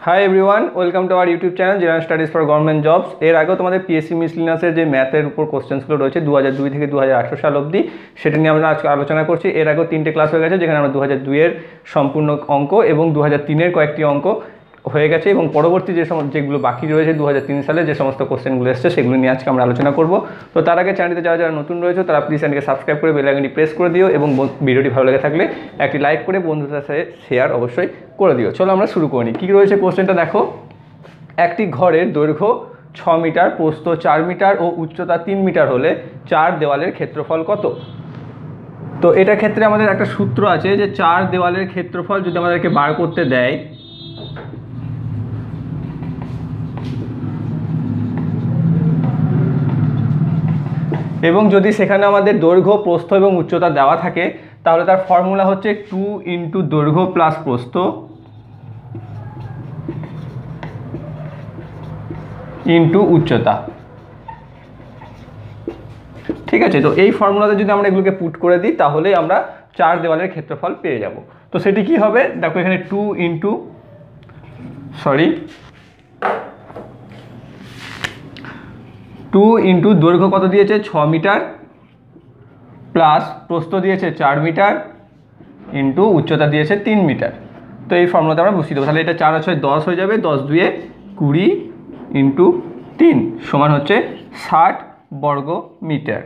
Hi everyone, welcome to our YouTube channel general studies for government jobs. এর আগেও তোমাদের PSC মিসলিনিয়াসের যে ম্যাথের উপর কোশ্চেন্সগুলো রয়েছে 2002 থেকে 2018 সাল অবধি, সেটা নিয়ে আমরা আজকে আলোচনা করছি। এর আগেও 3টে ক্লাস হয়ে গেছে, যেখানে আমরা 2002-এর সম্পূর্ণ অঙ্ক এবং 2003-এর কয়েকটি অঙ্ক হয়ে গেছে, এবং পরবর্তী যেগুলো বাকি রয়েছে 2003 সালে যে সমস্ত কোশ্চেনগুলো এসছে সেগুলো নিয়ে আজকে আমরা আলোচনা করব। তো তার আগে চ্যানেলটিতে যারা যারা নতুন রয়েছে তারা প্লিজ চ্যানেলকে সাবস্ক্রাইব করে বেল আইকনটি প্রেস করে দিও, এবং ভিডিওটি ভালো লেগে থাকলে একটি লাইক করে বন্ধুদের সাথে শেয়ার অবশ্যই করে দিও। চলো আমরা শুরু করি। কী রয়েছে কোশ্চেনটা দেখো। একটি ঘরের দৈর্ঘ্য 6 মিটার, প্রস্থ 4 মিটার ও উচ্চতা 3 মিটার হলে 4 দেওয়ালের ক্ষেত্রফল কত? তো এটার ক্ষেত্রে আমাদের একটা সূত্র আছে যে 4 দেওয়ালের ক্ষেত্রফল যদি আমাদেরকে বার করতে দেয়, এবং যদি সেখানে আমাদের দৈর্ঘ্য, প্রস্থ এবং উচ্চতা দেওয়া থাকে, তাহলে তার ফর্মুলা হচ্ছে 2 ইন্টু দৈর্ঘ্য প্লাস প্রস্থ ইন্টু উচ্চতা। ঠিক আছে, তো এই ফর্মুলাতে যদি আমরা এগুলোকে পুট করে দিই তাহলেই আমরা 4 দেওয়ালের ক্ষেত্রফল পেয়ে যাব। তো সেটি কি হবে দেখো, এখানে 2 ইন্টু দৈর্ঘ্য কত দিয়েছে 6 মিটার, প্লাস প্রস্থ দিয়েছে 4 মিটার, ইন্টু উচ্চতা দিয়েছে 3 মিটার। তো এই ফর্মুলাতে আমরা বসিয়ে দেবো। তাহলে এটা 4 আর 6 10 হয়ে যাবে, 10 2 20 ইন্টু 3 সমান হচ্ছে 60 বর্গ মিটার।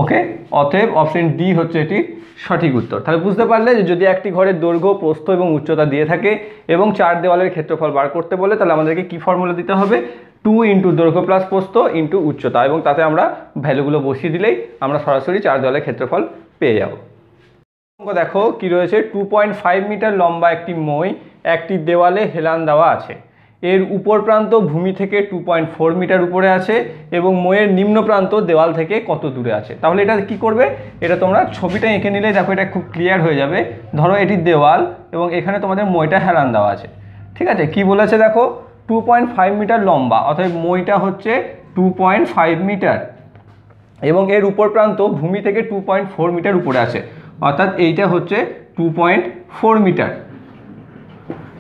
ওকে, অতএব অপশন ডি হচ্ছে এটি সঠিক উত্তর। তাহলে বুঝতে পারলে যে যদি একটি ঘরের দৈর্ঘ্য, প্রস্থ এবং উচ্চতা দিয়ে থাকে এবং 4 দেওয়ালের ক্ষেত্রফল বার করতে বলে, তাহলে আমাদেরকে কি ফর্মুলা দিতে হবে? 2 ইন্টু দৈর্ঘ্য প্লাস প্রস্থ ইন্টু উচ্চতা, এবং তাতে আমরা ভ্যালুগুলো বসিয়ে দিলেই আমরা সরাসরি 4 দেওয়ালের ক্ষেত্রফল পেয়ে যাব। দেখো কি রয়েছে, 2.5 মিটার লম্বা একটি মই একটি দেওয়ালে হেলান দেওয়া আছে। এর উপর প্রান্ত ভূমি থেকে 2.4 মিটার উপরে আছে এবং মইয়ের নিম্ন প্রান্ত দেওয়াল থেকে কত দূরে আছে? তাহলে এটা কি করবে, এটা তোমরা ছবিটা এঁকে নিলে দেখো এটা খুব ক্লিয়ার হয়ে যাবে। ধরো এটি দেওয়াল এবং এখানে তোমাদের মইটা হেলান দেওয়া আছে। ঠিক আছে, কি বলেছে দেখো, 2.5 মিটার লম্বা, অর্থাৎ মইটা হচ্ছে 2.5 মিটার এবং এর উপর প্রান্ত ভূমি থেকে 2.4 মিটার উপরে আছে, অর্থাৎ এইটা হচ্ছে 2.4 মিটার।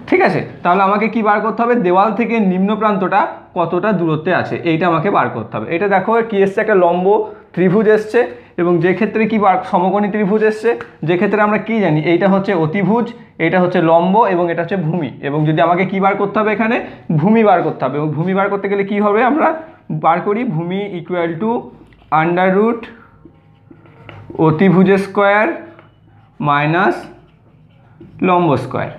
ঠিক আছে, তাহলে আমাকে কি বার করতে হবে? দেওয়াল থেকে নিম্ন প্রান্তটা কতটা দূরত্বে আছে এইটা আমাকে বার করতে হবে। এটা দেখো কি এসছে, একটা লম্ব ত্রিভুজ এসছে, এবং যে ক্ষেত্রে কি সমকোণী ত্রিভুজ এসছে, যে ক্ষেত্রে আমরা কি জানি এইটা হচ্ছে অতিভুজ, এটা হচ্ছে লম্ব এবং এটা হচ্ছে ভূমি। এবং যদি আমাকে কি বার করতে হবে, এখানে ভূমি বার করতে হবে, এবং ভূমি বার করতে গেলে কি হবে, আমরা বার করি ভূমি ইকুয়াল টু আন্ডার রুট অতিভুজ স্কোয়ার মাইনাস লম্ব স্কোয়ার।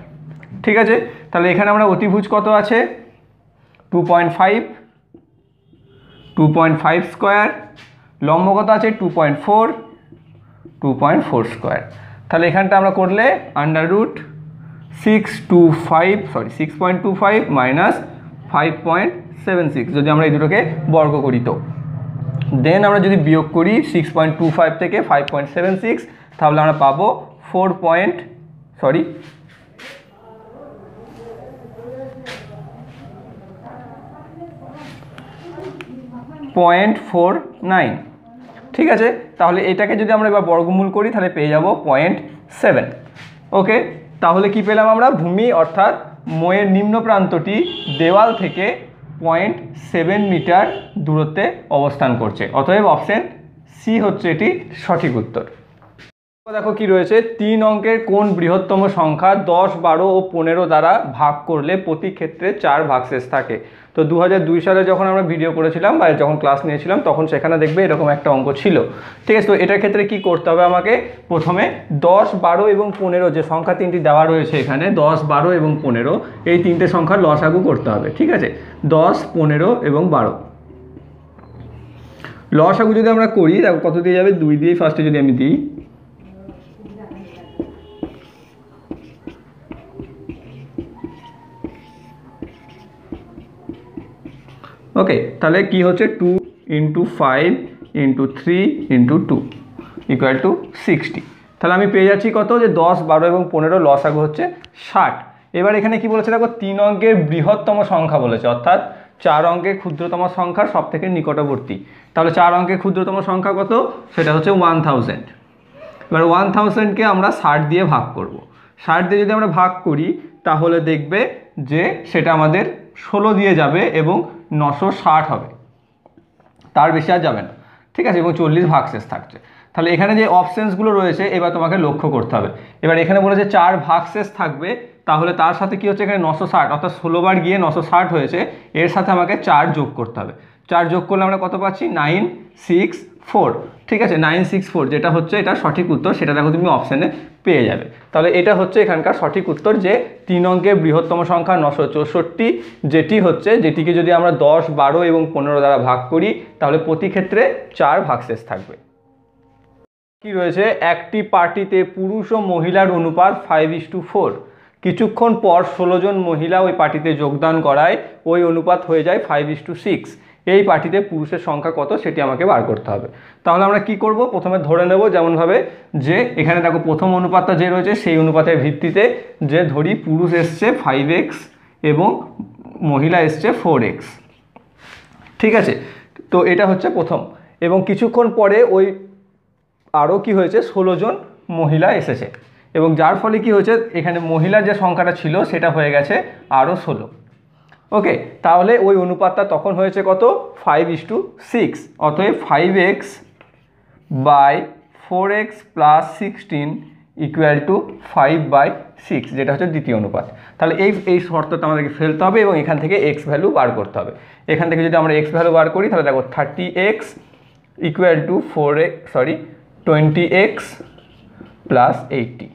ঠিক আছে, তাহলে এখানে আমরা অতিভুজ কত আছে 2.5 স্কোয়ার, লম্ব কত আছে 2.4 স্কোয়ার। তাহলে এখানটা আমরা করলে আন্ডার রুট 6.25 মাইনাস 5.76, যদি আমরা এই দুটোকে বর্গ করি তো দেন আমরা যদি বিয়োগ করি 6.25 থেকে 5.76, তাহলে আমরা পাবো 0.49। ঠিক আছে, তাহলে এটাকে যদি আমরা এবার বর্গমূল করি তাহলে পেয়ে যাব 0.7। ওকে, তাহলে কি পেলাম আমরা? ভূমি অর্থাৎ মইয়ের নিম্ন প্রান্তটি দেওয়াল থেকে 0.7 মিটার দূরত্বে অবস্থান করছে, অতএব অপশন সি হচ্ছে এটি সঠিক উত্তর। দেখো কি রয়েছে, 3 অঙ্কের কোন বৃহত্তম সংখ্যা 10, 12 ও 15 দ্বারা ভাগ করলে প্রতি ক্ষেত্রে 4 ভাগশেষ থাকে? তো 2002 সালে যখন আমরা ভিডিও করেছিলাম বা যখন ক্লাস নিয়েছিলাম তখন সেখানে দেখবে এরকম একটা অঙ্ক ছিল। ঠিক আছে, তো এটার ক্ষেত্রে কি করতে হবে, আমাকে প্রথমে 10, 12 এবং 15 যে সংখ্যা 3টি দেওয়া রয়েছে এখানে 10, 12 এবং 15, এই 3টে সংখ্যার লসাগু করতে হবে। ঠিক আছে, 10, 15 এবং 12 লসাগু যদি আমরা করি দেখো কত দিয়ে যাবে, 2 দিয়ে ফার্স্টে যদি আমি দিই, ওকে, তাহলে কি হচ্ছে 2 into 5 into 3 into 2 equal to 60। তাহলে আমি পেয়ে যাচ্ছি কত, যে 10, 12 এবং 15 লসাগু হচ্ছে 60। এবার এখানে কি বলেছে দেখো, 3 অঙ্কের বৃহত্তম সংখ্যা বলেছে, অর্থাৎ 4 অঙ্কের ক্ষুদ্রতম সংখ্যা সব থেকে নিকটবর্তী। তাহলে 4 অঙ্কের ক্ষুদ্রতম সংখ্যা কত, সেটা হচ্ছে 1000। এবার 1000কে আমরা 60 দিয়ে ভাগ করব। 60 দিয়ে যদি আমরা ভাগ করি তাহলে দেখবে যে সেটা আমাদের 16 দিয়ে যাবে এবং 960 হবে, তার বেশি আর যাবে না, ঠিক আছে, এবং 40 ভাগশেষ থাকছে। তাহলে এখানে যে অপশানসগুলো রয়েছে এবার তোমাকে লক্ষ্য করতে হবে। এবার এখানে বলেছে 4 ভাগশেষ থাকবে, তাহলে তার সাথে কি হচ্ছে, এখানে 960 অর্থাৎ 16 বার গিয়ে 960 হয়েছে, এর সাথে আমাকে 4 যোগ করতে হবে। 4 যোগ করলে আমরা কত পাচ্ছি, 964, ঠিক আছে, 964 যেটা হচ্ছে এটা সঠিক উত্তর, সেটা দেখো তুমি অপশানে পেয়ে যাবে। তাহলে এটা হচ্ছে এখানকার সঠিক উত্তর, যে 3 অঙ্কের বৃহত্তম সংখ্যা 964, যেটিকে যদি আমরা 10, 12 এবং 15 দ্বারা ভাগ করি তাহলে প্রতি ক্ষেত্রে 4 ভাগশেষ থাকবে। কি রয়েছে, একটি পার্টিতে পুরুষ ও মহিলার অনুপাত 5:4, কিছুক্ষণ পর 16 জন মহিলা ওই পার্টিতে যোগদান করায় ওই অনুপাত হয়ে যায় 5:6। এই পার্টিতে পুরুষের সংখ্যা কত সেটি আমাকে বার করতে হবে। তাহলে আমরা কি করব, প্রথমে ধরে নেব যেমনভাবে, যে এখানে দেখো প্রথম অনুপাতটা যে রয়েছে সেই অনুপাতের ভিত্তিতে যে ধরি পুরুষ এসছে 5x এবং মহিলা এসছে 4x, ঠিক আছে। তো এটা হচ্ছে প্রথম, এবং কিছুক্ষণ পরে ওই আরও কি হয়েছে, 16 জন মহিলা এসেছে, এবং যার ফলে কি হয়েছে, এখানে মহিলার যে সংখ্যাটা ছিল সেটা হয়ে গেছে আরও 16। ওকে, তাহলে ওই অনুপাতটা তখন হয়েছে কত, 5:6। অতএব 5x by 4x plus 16 equal to 5/6, যেটা হচ্ছে দ্বিতীয় অনুপাত। তাহলে এই শর্তটা আমাদেরকে ফেলতে হবে এবং এখান থেকে x ভ্যালু বার করতে হবে। এখান থেকে যদি আমরা x ভ্যালু বার করি তাহলে দেখো 30x equal to 20x plus 80,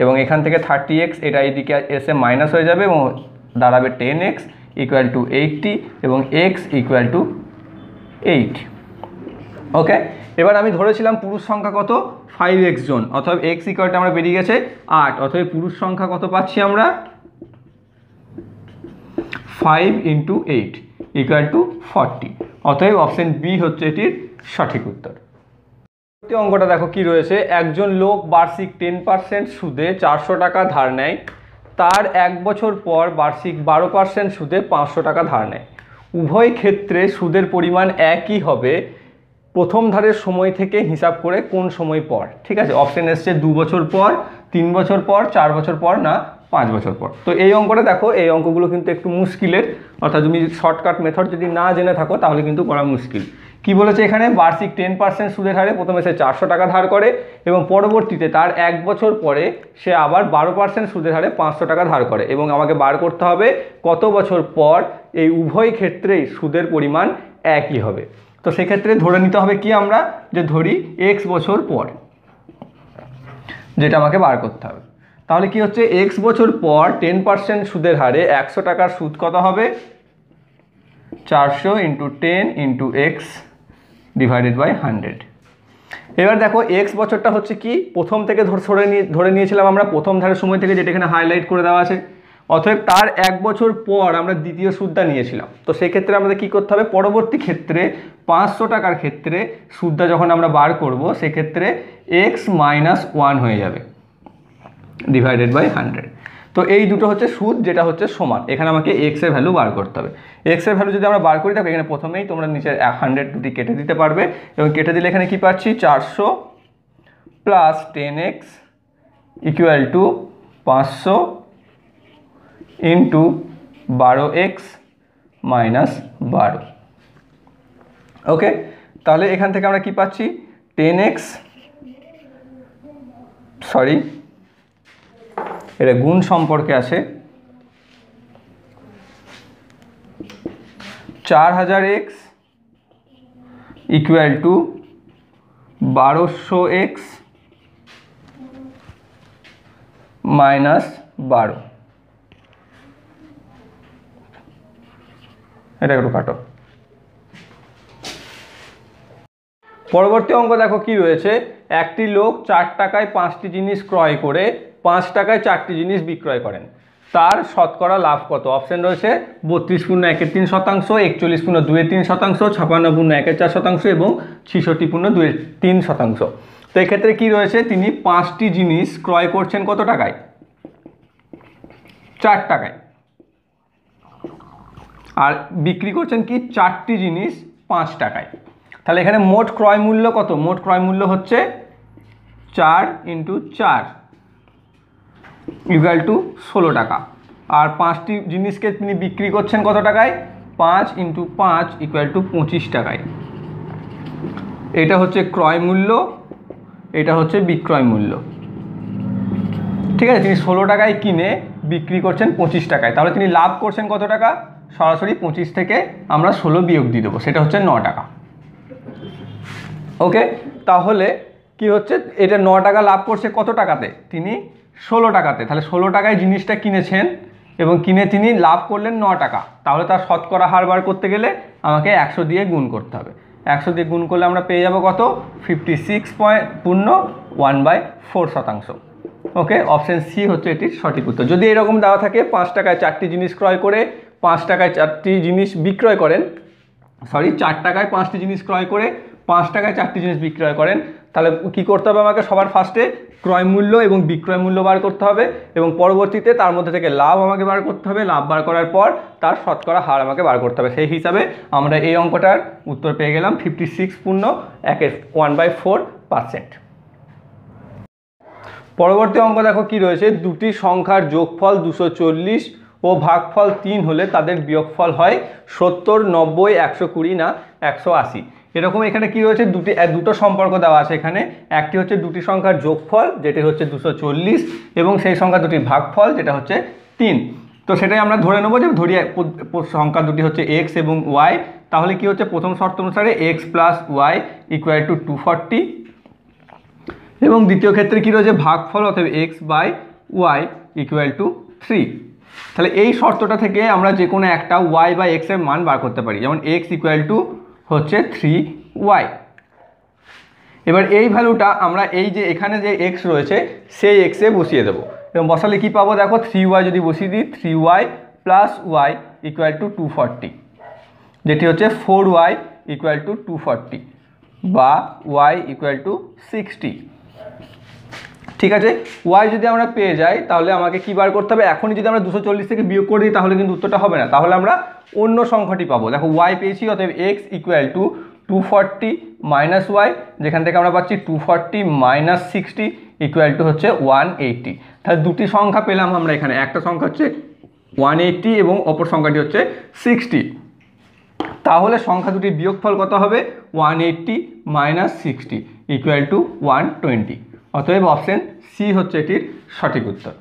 এবং এখান থেকে 30x এটা এইদিকে এসে মাইনাস হয়ে যাবে এবং দাঁড়াবে 10x ইকুয়াল টু 80 এবং x ইকুয়াল টু 8। ওকে, এবার আমি ধরেছিলাম পুরুষ সংখ্যা কত, 5x জন, অথবা x ইকুয়াল টু আমরা বেরিয়ে গেছে 8, অথবা পুরুষ সংখ্যা কত পাচ্ছি আমরা, 5 × 8 ইকুয়াল টু 40। অতএব অপশন বি হচ্ছে এটির সঠিক উত্তর। অঙ্কটা দেখো কি রয়েছে, একজন লোক বার্ষিক 10% সুদে 400 টাকা ধার নেয়, তার 1 বছর পর বার্ষিক 12% সুদে 500 টাকা ধার নেয়। উভয় ক্ষেত্রে সুদের পরিমাণ একই হবে প্রথম ধারের সময় থেকে হিসাব করে কোন সময় পর, ঠিক আছে। অপশন এসছে 2 বছর পর, 3 বছর পর, 4 বছর পর, না 5 বছর পর। তো এই অঙ্কটা দেখো, এই অঙ্কগুলো কিন্তু একটু মুশকিলের, অর্থাৎ তুমি শর্টকাট মেথড যদি না জেনে থাকো তাহলে কিন্তু করা মুশকিল। কি বলেছে এখানে, বার্ষিক 10% সুদের হারে প্রথমে সে 400 টাকা ধার করে এবং পরবর্তীতে তার 1 বছর পরে সে আবার 12% সুদের হারে 500 টাকা ধার করে, এবং আমাকে বার করতে হবে কত বছর পর এই উভয় ক্ষেত্রেই সুদের পরিমাণ একই হবে। তো সেক্ষেত্রে ধরে নিতে হবে কি, আমরা যে ধরি x বছর পর, যেটা আমাকে বার করতে হবে। তাহলে কি হচ্ছে, x বছর পর 10% সুদের হারে 100 টাকার সুদ কত হবে, 400 × 10 × x ডিভাইডেড বাই 100। এবার দেখো x বছরটা হচ্ছে কি, প্রথম থেকে ধরে নিয়েছিলাম আমরা প্রথম ধারের সময় থেকে, যেটা এখানে হাইলাইট করে দেওয়া আছে। অতএব তার 1 বছর পর আমরা দ্বিতীয় সুদটা নিয়েছিলাম, তো সেক্ষেত্রে আমাদের কী করতে হবে, পরবর্তী ক্ষেত্রে 500 টাকার ক্ষেত্রে সুদটা যখন আমরা বার করব সেক্ষেত্রে x - 1 হয়ে যাবে ডিভাইডেড বাই 100। তো এই দুটো হচ্ছে সুদ, যেটা হচ্ছে সমান। এখানে আমাকে x এর ভ্যালু বার করতে হবে। x এর ভ্যালু যদি আমরা বার করি তাহলে এখানে প্রথমেই তোমরা নিচে 100 দুটি কেটে দিতে পারবে, এবং কেটে দিলে এখানে কি পাচ্ছি, 400 plus 10x equal to 500 into 12x minus 12। ওকে, তাহলে এখান থেকে আমরা কি পাচ্ছি, 10x, এটা গুণ সম্পর্কে আছে, 4000x equal to 1200x minus 12। এটা একটু কাটো। পরবর্তী অঙ্ক দেখো কি রয়েছে, একটি লোক 4 টাকায় 5টি জিনিস ক্রয় করে 5 টাকায় 4টি জিনিস বিক্রয় করেন, তার শতকরা লাভ কত। অপশন রয়েছে 32.1-3%, 41.2-3%, 56.1-4% এবং 66.2-3%। তো এক্ষেত্রে কি রয়েছে, তিনি 5টি জিনিস ক্রয় করছেন কত টাকায়, 4 টাকায়, আর বিক্রি করছেন কি 4টি জিনিস 5 টাকায়। তাহলে এখানে মোট ক্রয় মূল্য কত, মোট ক্রয় মূল্য হচ্ছে 4 × 4 ইকুয়াল টু 16 টাকা। আর 5টি জিনিসকে তিনি বিক্রি করছেন কত টাকায়? 5 × 5 ইকুয়াল টু 25 টাকায়। এটা হচ্ছে ক্রয় মূল্য, এটা হচ্ছে বিক্রয় মূল্য। ঠিক আছে, তিনি 16 টাকায় কিনে বিক্রি করছেন 25 টাকায়, তাহলে তিনি লাভ করছেন কত টাকা? সরাসরি 25 থেকে আমরা 16 বিয়োগ দিয়ে দেবো, সেটা হচ্ছে 9 টাকা। ওকে, তাহলে কি হচ্ছে, এটা 9 টাকা লাভ করছে কত টাকাতে? তিনি 16 টাকাতে। তাহলে 16 টাকায় জিনিসটা কিনেছেন এবং কিনে তিনি লাভ করলেন 9 টাকা। তাহলে তার শতকরা হার বার করতে গেলে আমাকে 100 দিয়ে গুণ করতে হবে। 100 দিয়ে গুণ করলে আমরা পেয়ে যাব কত? 56.1/4%। ওকে, অপশন সি হচ্ছে এটির সঠিক উত্তর। যদি এরকম দেওয়া থাকে 5 টাকায় 4টি জিনিস ক্রয় করে 5 টাকায় 4টি জিনিস বিক্রয় করেন, 4 টাকায় 5টি জিনিস ক্রয় করে 5 টাকায় 4টি জিনিস বিক্রয় করেন, তাহলে কি করতে হবে আমাকে? সবার ফার্স্টে ক্রয় মূল্য এবং বিক্রয় মূল্য বার করতে হবে এবং পরবর্তীতে তার মধ্যে থেকে লাভ আমাকে বার করতে হবে। লাভ বার করার পর তার শতকরা হার আমাকে বার করতে হবে। সেই হিসাবে আমরা এই অঙ্কটার উত্তর পেয়ে গেলাম 56.1/4%। পরবর্তী অঙ্ক দেখো কি রয়েছে, দুটি সংখ্যার যোগফল 240 ও ভাগফল 3 হলে তাদের বিয়োগফল হয় 70, 90, 120 না 180। এরকম এখানে কি রয়েছে, দুটো সম্পর্ক দেওয়া আছে এখানে। একটি হচ্ছে দুটি সংখ্যার যোগফল যেটি হচ্ছে 240 এবং সেই সংখ্যা দুটির ভাগফল যেটা হচ্ছে 3। তো সেটাই আমরা ধরে নেবো যে সংখ্যা দুটি হচ্ছে x এবং y। তাহলে কি হচ্ছে, প্রথম শর্ত অনুসারে x + y = 240 এবং দ্বিতীয় ক্ষেত্রে কি রয়েছে, ভাগফল অথবা x/y = 3। তাহলে এই শর্তটা থেকে আমরা যে কোনো একটা y বা x এর মান বার করতে পারি। যেমন x হচ্ছে 3y। এবার এই ভ্যালুটা আমরা এই যে এখানে যে x রয়েছে সেই x এ বসিয়ে দেবো এবং বসালে কি পাবো দেখো, 3y যদি বসিয়ে দিই 3y + y = 240, যেটি হচ্ছে 4y = 240 বা y = 60। ঠিক আছে, y যদি আমরা পেয়ে যাই তাহলে আমাকে কি বার করতে হবে? এখনই যদি আমরা 240 থেকে বিয়োগ করে দিই তাহলে কিন্তু উত্তরটা হবে না, তাহলে আমরা অন্য সংখ্যাটি পাবো। দেখো y পেয়েছি, অতএব x = 240 - y, যেখান থেকে আমরা পাচ্ছি 240 - 60 = হচ্ছে 180। তাহলে দুটি সংখ্যা পেলাম আমরা এখানে, একটা সংখ্যা হচ্ছে 180 এবং অপর সংখ্যাটি হচ্ছে 60। তাহলে সংখ্যা দুটির বিয়োগফল কত হবে? 180 - 60 = 120। অতএব অপশন সি হচ্ছে এটির সঠিক উত্তর।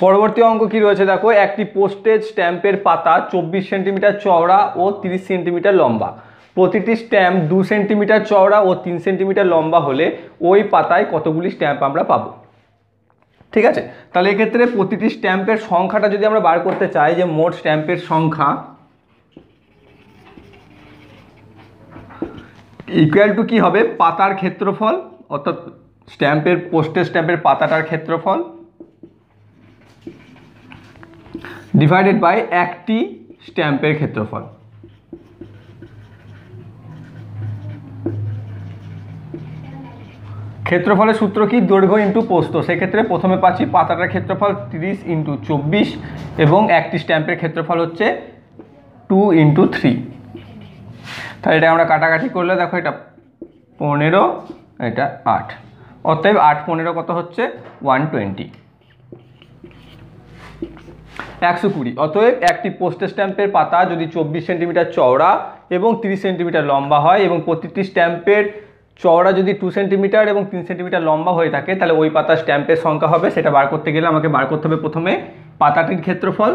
পরবর্তী অঙ্ক কি রয়েছে দেখো, একটি পোস্টেজ স্ট্যাম্পের পাতা 24 সেন্টিমিটার চওড়া ও 30 সেন্টিমিটার লম্বা। প্রতিটি স্ট্যাম্প 2 সেন্টিমিটার চওড়া ও 3 সেন্টিমিটার লম্বা হলে ওই পাতায় কতগুলি স্ট্যাম্প আমরা পাবো? ঠিক আছে, তাহলে এক্ষেত্রে প্রতিটি স্ট্যাম্পের সংখ্যাটা যদি আমরা বার করতে চাই, যে মোট স্ট্যাম্পের সংখ্যা ইকুয়াল টু কি হবে, পাতার ক্ষেত্রফল, অর্থাৎ পোস্টেজ স্ট্যাম্পের পাতাটার ক্ষেত্রফল ডিভাইডেড বাই একটি স্ট্যাম্পের ক্ষেত্রফল। ক্ষেত্রফলের সূত্র কি, দৈর্ঘ্য ইন্টু প্রস্থ। সেক্ষেত্রে প্রথমে পাচ্ছি পাতাটার ক্ষেত্রফল 30 × 24 এবং একটি স্ট্যাম্পের ক্ষেত্রফল হচ্ছে 2 × 3। তাহলে এটা আমরা কাটাকাটি করলে দেখো, এটা 15, এটা 8, অতএব 8 15 কত হচ্ছে 120, 120। অতএব একটি পোস্টেজ স্ট্যাম্পের পাতা যদি 24 সেন্টিমিটার চওড়া এবং 30 সেন্টিমিটার লম্বা হয় এবং প্রতিটি স্ট্যাম্পের চওড়া যদি 2 সেন্টিমিটার এবং 3 সেন্টিমিটার লম্বা হয়ে থাকে, তাহলে ওই পাতার স্ট্যাম্পের সংখ্যা হবে। সেটা বার করতে গেলে আমাকে বার করতে হবে প্রথমে পাতাটির ক্ষেত্রফল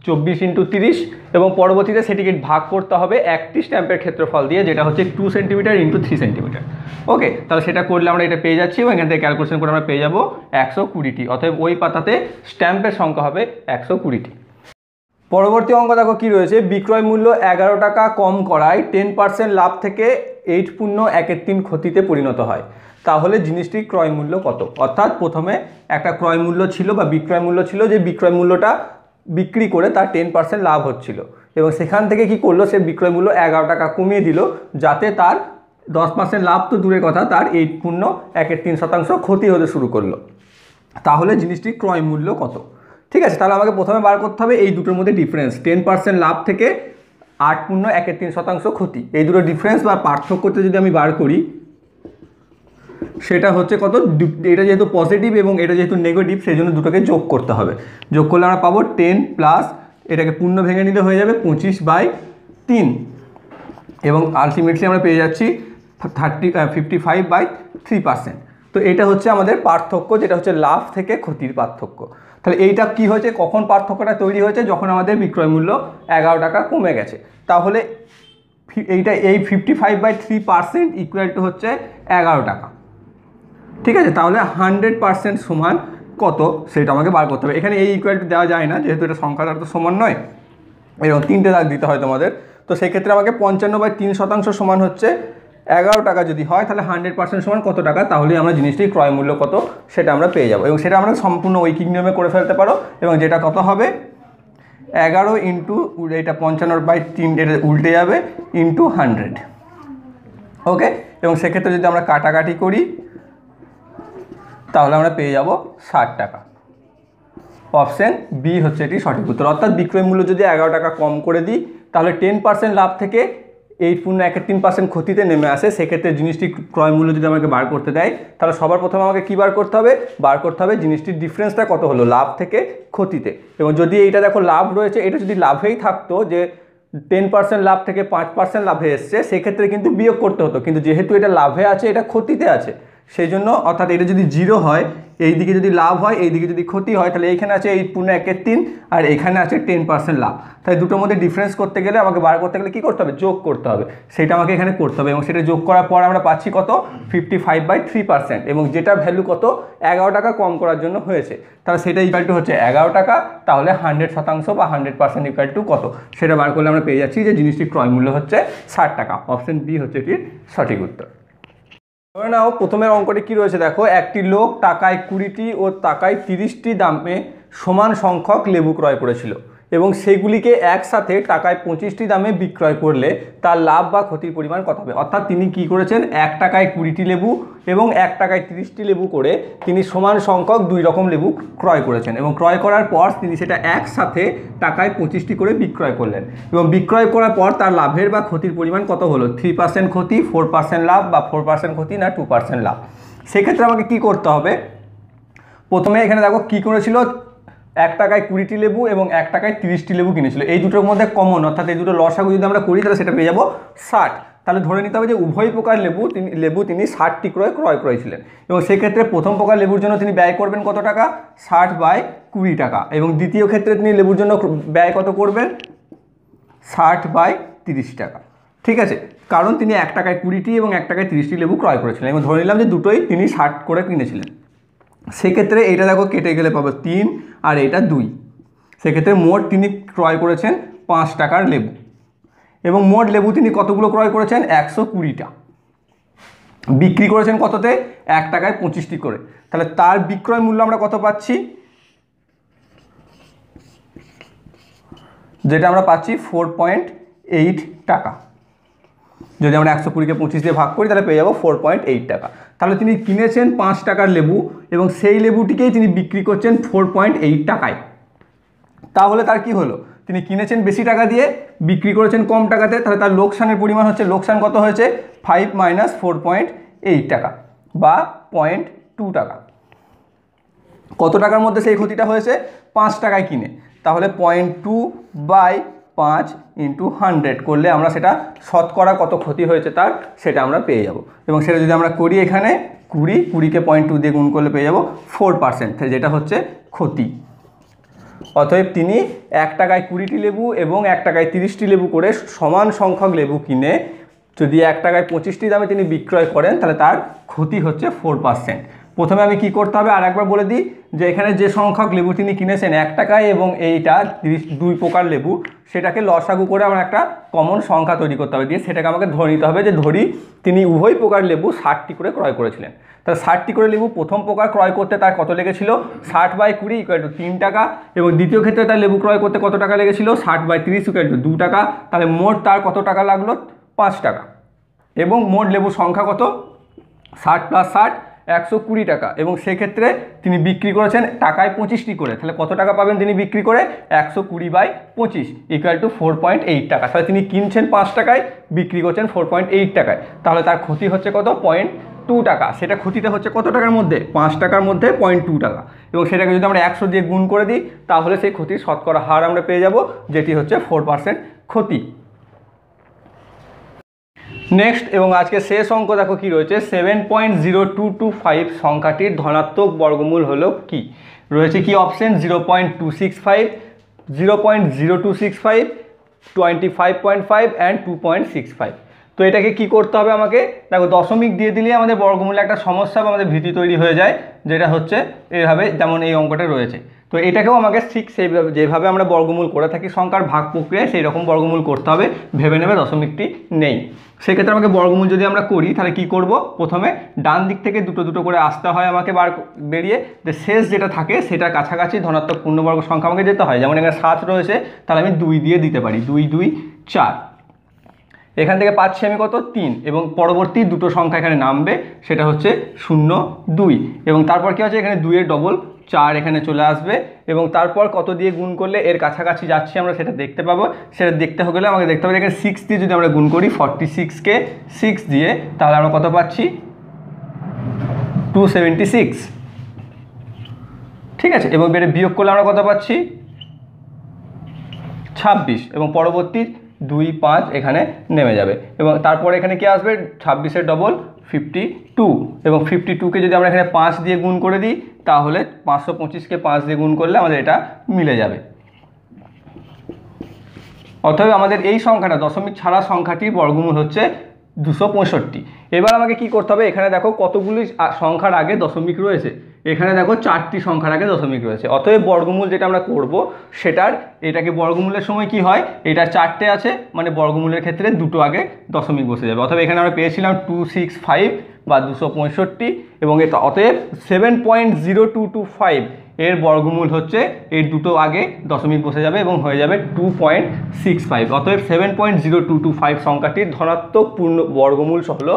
24 × 30 এবং পরবর্তীতে সেটিকে ভাগ করতে হবে একটি স্ট্যাম্পের ক্ষেত্রফল দিয়ে, যেটা হচ্ছে 2 সেন্টিমিটার × 3 সেন্টিমিটার। ওকে, তাহলে সেটা করলে আমরা এটা পেয়ে যাচ্ছি এবং এখান থেকে ক্যালকুলেশন করে আমরা পেয়ে যাব 120টি। অতএব ওই পাতাতে স্ট্যাম্পের সংখ্যা হবে 120টি। পরবর্তী অঙ্ক দেখো কি রয়েছে, বিক্রয় মূল্য 11 টাকা কম করায় 10% লাভ থেকে 8.13 ক্ষতিতে পরিণত হয়। তাহলে জিনিসটির ক্রয় মূল্য কত? অর্থাৎ প্রথমে একটা ক্রয় মূল্য ছিল বা বিক্রয় মূল্য ছিল, যে বিক্রয় মূল্যটা বিক্রি করে তার 10% লাভ হচ্ছিল এবং সেখান থেকে কি করলো, সে বিক্রয় মূল্য 11 টাকা কমিয়ে দিল, যাতে তার 10% লাভ তো দূরের কথা, তার 8.13% ক্ষতি হতে শুরু করলো। তাহলে জিনিসটির ক্রয় মূল্য কত? ঠিক আছে, তাহলে আমাকে প্রথমে বার করতে হবে এই দুটোর মধ্যে ডিফারেন্স, 10% লাভ থেকে 8.13% ক্ষতি। এই দুটো ডিফারেন্স বা পার্থক্যতে যদি আমি বার করি, সেটা হচ্ছে কত, এটা যেহেতু পজিটিভ এবং এটা যেহেতু নেগেটিভ সেই জন্য দুটোকে যোগ করতে হবে। যোগ করলে আমরা পাবো 10 প্লাস এটাকে পূর্ণ ভেঙে নিলে হয়ে যাবে 25/3 এবং আলটিমেটলি আমরা পেয়ে যাচ্ছি 55/3%। তো এটা হচ্ছে আমাদের পার্থক্য, যেটা হচ্ছে লাভ থেকে ক্ষতির পার্থক্য। তাহলে এইটা কি হয়েছে, কখন পার্থক্যটা তৈরি হয়েছে, যখন আমাদের বিক্রয় মূল্য 11 টাকা কমে গেছে। তাহলে এইটা এই 55/3% ইকুয়াল টু হচ্ছে 11 টাকা। ঠিক আছে, তাহলে 100% সমান কত সেটা আমাকে বার করতে হবে। এখানে এই ইকুয়াল টু দেওয়া যায় না, যেহেতু এটা সংখ্যাটা তো সমান নয়, এরকম 3টে দাগ দিতে হয় তোমাদের। তো সেক্ষেত্রে আমাকে 55/3% সমান হচ্ছে 11 টাকা যদি হয়, তাহলে 100% সমান কত টাকা, তাহলে আমরা জিনিসটির ক্রয় মূল্য কত সেটা আমরা পেয়ে যাবো। এবং সেটা আমরা সম্পূর্ণ ঐকিক নিয়মে করে ফেলতে পারো, এবং যেটা কত হবে 11 ইন্টু এটা 55/3 এটা উল্টে যাবে ইন্টু 100। ওকে, এবং সেক্ষেত্রে যদি আমরা কাটাকাটি করি তাহলে আমরা পেয়ে যাব 60 টাকা। অপশান বি হচ্ছে এটি সঠিক উত্তর। অর্থাৎ বিক্রয় মূল্য যদি 11 টাকা কম করে দিই তাহলে 10% লাভ থেকে 8.13% ক্ষতিতে নেমে আসে। সেক্ষেত্রে জিনিসটি ক্রয় মূল্য যদি আমাকে বার করতে দেয় তাহলে সবার প্রথমে আমাকে কী বার করতে হবে, জিনিসটির ডিফারেন্সটা কত হলো লাভ থেকে ক্ষতিতে। এবং যদি এইটা দেখো লাভ রয়েছে, এটা যদি লাভেই থাকতো যে 10% লাভ থেকে 5% লাভে এসছে, সেক্ষেত্রে কিন্তু বিয়োগ করতে হতো, কিন্তু যেহেতু এটা লাভে আছে এটা ক্ষতিতে আছে সেই জন্য, অর্থাৎ এটা যদি 0 হয়, এই দিকে যদি লাভ হয় এই দিকে যদি ক্ষতি হয়, তাহলে এইখানে আছে 8.13 আর এখানে আছে 10% লাভ। তাই দুটোর মধ্যে ডিফারেন্স করতে গেলে আমাকে বার করতে গেলে কী করতে হবে, যোগ করতে হবে। সেটা আমাকে এখানে করতে হবে এবং সেটা যোগ করার পর আমরা পাচ্ছি কত 55/3%, এবং যেটা ভ্যালু কত 11 টাকা কম করার জন্য হয়েছে। তাহলে সেটা ইকুয়াল টু হচ্ছে 11 টাকা। তাহলে 100% বা 100% ইকুয়াল টু কত সেটা বার করলে আমরা পেয়ে যাচ্ছি যে জিনিসটির ক্রয় মূল্য হচ্ছে 60 টাকা। অপশন বি হচ্ছে এটির সঠিক উত্তর। ধরে নাও প্রথমের অঙ্কটি কী রয়েছে দেখো, একটি লোক টাকায় 20টি ও টাকায় 30টি দামে সমান সংখ্যক লেবু ক্রয় করেছিল এবং সেগুলিকে একসাথে টাকায় 25টি দামে বিক্রয় করলে তার লাভ বা ক্ষতির পরিমাণ কত হবে। অর্থাৎ তিনি কি করেছেন, 1 টাকায় 20টি লেবু এবং 1 টাকায় 30টি লেবু করে তিনি সমান সংখ্যক 2 রকম লেবু ক্রয় করেছেন, এবং ক্রয় করার পর তিনি সেটা একসাথে টাকায় 25টি করে বিক্রয় করলেন, এবং বিক্রয় করার পর তার লাভের বা ক্ষতির পরিমাণ কত হলো, 3% ক্ষতি, 4% লাভ, বা 4% ক্ষতি না 2% লাভ। সেক্ষেত্রে আমাকে কি করতে হবে, প্রথমে এখানে দেখো কি করেছিল, 1 টাকায় 20টি লেবু এবং 1 টাকায় 30টি লেবু কিনেছিল। এই দুটোর মধ্যে কমন, অর্থাৎ এই দুটো লসাগু যদি আমরা করি তাহলে সেটা পেয়ে যাবো 60। তাহলে ধরে নিতে হবে যে উভয় প্রকার লেবু তিনি 60টি ক্রয় করেছিলেন, এবং সেক্ষেত্রে প্রথম প্রকার লেবুর জন্য তিনি ব্যয় করবেন কত টাকা, 60/20 টাকা, এবং দ্বিতীয় ক্ষেত্রে তিনি লেবুর জন্য ব্যয় কত করবেন, 60/30 টাকা। ঠিক আছে, কারণ তিনি 1 টাকায় 20টি এবং 1 টাকায় 30টি লেবু ক্রয় করেছিলেন, এবং ধরে নিলাম যে দুটোই তিনি 60 করে কিনেছিলেন। সেক্ষেত্রে এটা দেখো কেটে গেলে পাবো 3 আর এটা 2। সেক্ষেত্রে মোট তিনি ক্রয় করেছেন 5 টাকার লেবু, এবং মোট লেবু তিনি কতগুলো ক্রয় করেছেন, 120টা। বিক্রি করেছেন কততে, 1 টাকায় 25টি করে। তাহলে তার বিক্রয় মূল্য আমরা কত পাচ্ছি, যেটা আমরা পাচ্ছি 4.8 টাকা। যদি আমরা 120কে 25 দিয়ে ভাগ করি তাহলে পেয়ে যাবো 4.8 টাকা। তাহলে তিনি কিনেছেন 5 টাকার লেবু এবং সেই লেবুটিকেই তিনি বিক্রি করছেন 4.8 টাকায়। তাহলে তার কি হলো, তিনি কিনেছেন বেশি টাকা দিয়ে, বিক্রি করেছেন কম টাকাতে, তাহলে তার লোকসানের পরিমাণ হচ্ছে, লোকসান কত হয়েছে, 5 - 4.8 টাকা বা 0.2 টাকা। কত টাকার মধ্যে সেই ক্ষতিটা হয়েছে, 5 টাকায় কিনে, তাহলে 0.2/5 × 100 করলে আমরা সেটা শতকরা কত ক্ষতি হয়েছে তার সেটা আমরা পেয়ে যাব। এবং সেটা যদি আমরা করি, এখানে 20কে 0.2 দিয়ে গুণ করলে পেয়ে যাব 4%, যেটা হচ্ছে ক্ষতি। অতএব তিনি 1 টাকায় 20টি লেবু এবং 1 টাকায় 30টি লেবু করে সমান সংখ্যক লেবু কিনে যদি 1 টাকায় 25টি দামে তিনি বিক্রয় করেন তাহলে তার ক্ষতি হচ্ছে 4%। প্রথমে আমি কি করতে হবে আর একবার বলে দিই, যে এখানে যে সংখ্যক লেবু তিনি কিনেছেন 1 টাকায় এবং এইটা 2 প্রকার লেবু, সেটাকে লসাগু করে আমার একটা কমন সংখ্যা তৈরি করতে হবে, দিয়ে সেটাকে আমাকে ধরে নিতে হবে যে ধরি তিনি উভয় প্রকার লেবু 60টি করে ক্রয় করেছিলেন। তাহলে 60টি করে লেবু প্রথম প্রকার ক্রয় করতে তার কত লেগেছিল, 60/20 = 3 টাকা, এবং দ্বিতীয় ক্ষেত্রে তার লেবু ক্রয় করতে কত টাকা লেগেছিল, 60/30 = 2 টাকা। তাহলে মোট তার কত টাকা লাগলো, 5 টাকা, এবং মোট লেবুর সংখ্যা কত, 60 + 60 120 টাকা, এবং সেক্ষেত্রে তিনি বিক্রি করেছেন টাকায় 25টি করে। তাহলে কত টাকা পাবেন তিনি বিক্রি করে, 120/25 = 4.8 টাকা। তাহলে তিনি কিনছেন 5 টাকায়, বিক্রি করছেন 4.8 টাকায়, তাহলে তার ক্ষতি হচ্ছে কত, 2 টাকা, সেটা ক্ষতিটা হচ্ছে কত টাকার মধ্যে? 5 টাকার মধ্যে 0.2 টাকা, এবং সেটাকে যদি আমরা 100 দিয়ে গুণ করে দিই তাহলে সেই ক্ষতির শতকরা হার আমরা পেয়ে যাব, যেটি হচ্ছে 4% ক্ষতি। নেক্সট এবং আজকে শেষ অঙ্ক দেখো কি রয়েছে, 7.0225 সংখ্যাটির ধনাত্মক বর্গমূল হলো কি? রয়েছে কি অপশন? 0.265, 0.0265, 25.5 অ্যান্ড 2.65। তো এটাকে কি করতে হবে আমাকে? দেখো দশমিক দিয়ে দিলে আমাদের বর্গমূলে একটা সমস্যা বা আমাদের ভীতি তৈরি হয়ে যায়, যেটা হচ্ছে এইভাবে, যেমন এই অঙ্কটা রয়েছে। তো এটাকেও আমাকে ঠিক সেইভাবে, যেভাবে আমরা বর্গমূল করে থাকি সংখ্যার ভাগ প্রক্রিয়ায়, সেই রকম বর্গমূল করতে হবে। ভেবে নেবে দশমিকটি নেই। সেক্ষেত্রে আমাকে বর্গমূল যদি আমরা করি তাহলে কি করব? প্রথমে ডান দিক থেকে দুটো দুটো করে আসতে হয় আমাকে বেরিয়ে, যে শেষ যেটা থাকে সেটার কাছাকাছি ধনাত্মক পূর্ণবর্গ সংখ্যা আমাকে যেতে হয়। যেমন এখানে 7 রয়েছে, তাহলে আমি 2 দিয়ে দিতে পারি, 2 2 4। এখান থেকে পাচ্ছি আমি কত? 3, এবং পরবর্তী দুটো সংখ্যা এখানে নামবে, সেটা হচ্ছে 0 2, এবং তারপর কি হচ্ছে এখানে 2 এর ডবল 4 এখানে চলে আসবে, এবং তারপর কত দিয়ে গুণ করলে এর কাছাকাছি যাচ্ছি আমরা সেটা দেখতে পাবো। সেটা দেখতে হলে আমাকে দেখতে হবে এখানে 6 দিয়ে যদি আমরা গুণ করি, 46কে 6 দিয়ে, তাহলে আমরা কত পাচ্ছি? 276, ঠিক আছে। এবং বেড়ে বিয়োগ করলে আমরা কত পাচ্ছি? 26, এবং পরবর্তী 2 5 এখানে নেমে যাবে, এবং তারপরে এখানে কি আসবে? 26-এর ডবল 52, এবং 52কে যদি আমরা এখানে 5 দিয়ে গুণ করে দিই তাহলে 525কে 5 দিয়ে গুণ করলে আমাদের এটা মিলে যাবে। অতএব আমাদের এই সংখ্যাটা, দশমিক ছাড়া সংখ্যাটির বর্গমূল হচ্ছে 265। এবার আমাকে কি করতে হবে? এখানে দেখো কতগুলি সংখ্যার আগে দশমিক রয়েছে, এখানে দেখো 4টি সংখ্যার আগে দশমিক রয়েছে। অতএব বর্গমূল যেটা আমরা করব সেটার, এটাকে বর্গমূলের সময় কি হয়, এটা 4টে আছে মানে বর্গমূলের ক্ষেত্রে দুটো আগে দশমিক বসে যাবে। অতএব এখানে আমরা পেয়েছিলাম 265 বা 265, এবং এটা অতএব 7.0225 এর বর্গমূল হচ্ছে এর দুটো আগে দশমিক বসে যাবে এবং হয়ে যাবে 2.65। অতএব 7.0225 সংখ্যাটির ধনাত্মক পূর্ণ বর্গমূল হলো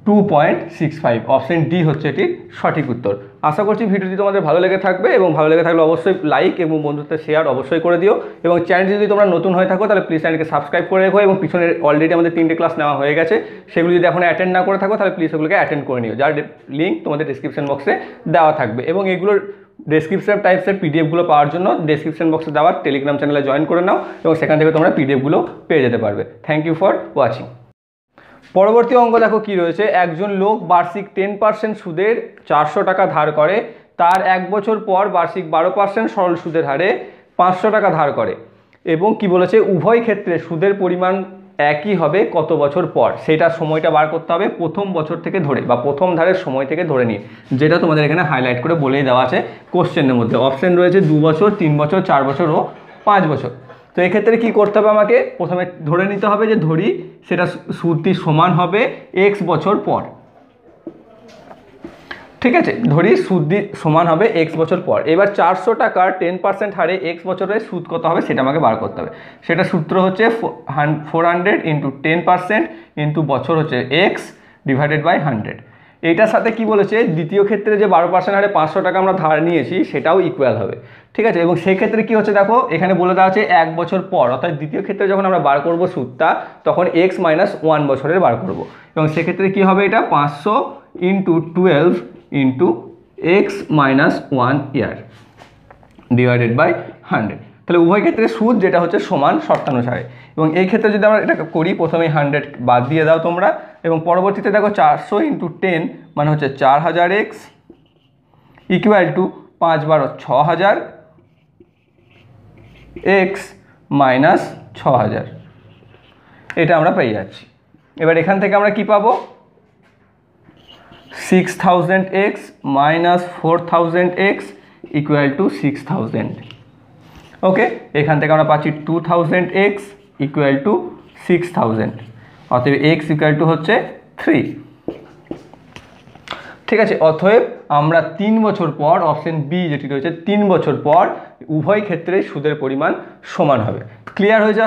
2.65। অপশন ডি হচ্ছে এটির সঠিক উত্তর। আশা করছি ভিডিওটি তোমাদের ভালো লেগে থাকবে, এবং ভালো লেগে থাকলে অবশ্যই লাইক এবং বন্ধুদের শেয়ার অবশ্যই করে দিও, এবং চ্যানেলটি যদি তোমরা নতুন হয়ে থাকো তাহলে প্লিজ চ্যানেলকে সাবস্ক্রাইব করে রেখো, এবং পিছনে অলরেডি আমাদের 3টে ক্লাস নেওয়া হয়ে গেছে, সেগুলো যদি এখন অ্যাটেন্ড না করে থাকো তাহলে প্লিজ সেগুলোকে অ্যাটেন্ড করে নিও, যার লিঙ্ক তোমাদের ডিসক্রিপশন বক্সে দেওয়া থাকবে। এবং এগুলোর ডেসক্রিপশন টাইপসের পিডিএফগুলো পাওয়ার জন্য ডেসক্রিপশন বক্সে দেওয়া টেলিগ্রাম চ্যানেলে জয়েন করে নাও, এবং সেখান থেকে তোমরা পিডিএফগুলো পেয়ে যেতে পারবে। Thank you for watching. পরবর্তী অঙ্ক দেখো কি রয়েছে, একজন লোক বার্ষিক 10% সুদের 400 টাকা ধার করে, তার 1 বছর পর বার্ষিক 12% সরল সুদের হারে 500 টাকা ধার করে, এবং কি বলেছে উভয় ক্ষেত্রে সুদের পরিমাণ একই হবে কত বছর পর? সেটা সময়টা বার করতে হবে প্রথম বছর থেকে ধরে, বা প্রথম ধারের সময় থেকে ধরে নিয়ে, যেটা তোমাদের এখানে হাইলাইট করে বলেই দেওয়া আছে কোশ্চেনের মধ্যে। অপশন রয়েছে 2 বছর, 3 বছর, 4 বছর ও 5 বছর। তো এক্ষেত্রে কি করতে হবে? আমাকে প্রথমে ধরে নিতে হবে যে ধরি সেটা সুদটি সমান হবে x বছর পর, ঠিক আছে। ধরি সুদটি সমান হবে x বছর পর। এবার 400 টাকার 10% হারে x বছরের সুদ কত হবে সেটা আমাকে বার করতে হবে। সেটা সূত্র হচ্ছে 400 ইন্টু 10% ইন্টু বছর হচ্ছে x ডিভাইডেড বাই 100। এইটার সাথে কি বলেছে, দ্বিতীয় ক্ষেত্রে যে 12% হারে 500 টাকা আমরা ধার নিয়েছি সেটাও ইকুয়াল হবে, ঠিক আছে। এবং সেই ক্ষেত্রে কি হচ্ছে দেখো, এখানে বলে দেওয়া আছে 1 বছর পর, অর্থাৎ দ্বিতীয় ক্ষেত্রে যখন আমরা বার করব সুদটা তখন x - 1 বছরের বার করব, এবং সেক্ষেত্রে কি হবে, এটা 500 into 12 into x - 1 year divided by 100। তাহলে উভয় ক্ষেত্রে সুদ যেটা হচ্ছে সমান শর্তানুসারে। এবং এই ক্ষেত্রে যদি আমরা এটা করি, প্রথমে 100 বাদ দিয়ে দাও তোমরা, এবং পরবর্তীতে দেখো 400 ইন্টু 10 মানে হচ্ছে 4000x equal to 5 × 6000 x minus 6000, এটা আমরা পেয়ে যাচ্ছি। এবার এখান থেকে আমরা কি পাবো, 6000x minus 4000x equal to 6000। ওকে, এখান থেকে আমরা পাচ্ছি 2000x ইকুয়াল টু 6000, অতএব x ইকুয়াল টু হচ্ছে 3, ঠিক আছে। অতএব আমরা 3 বছর পর, অপশন বি যেটি রয়েছে 3 বছর পর উভয় ক্ষেত্রে সুদের পরিমাণ সমান হবে। ক্লিয়ার হয়ে যাবে?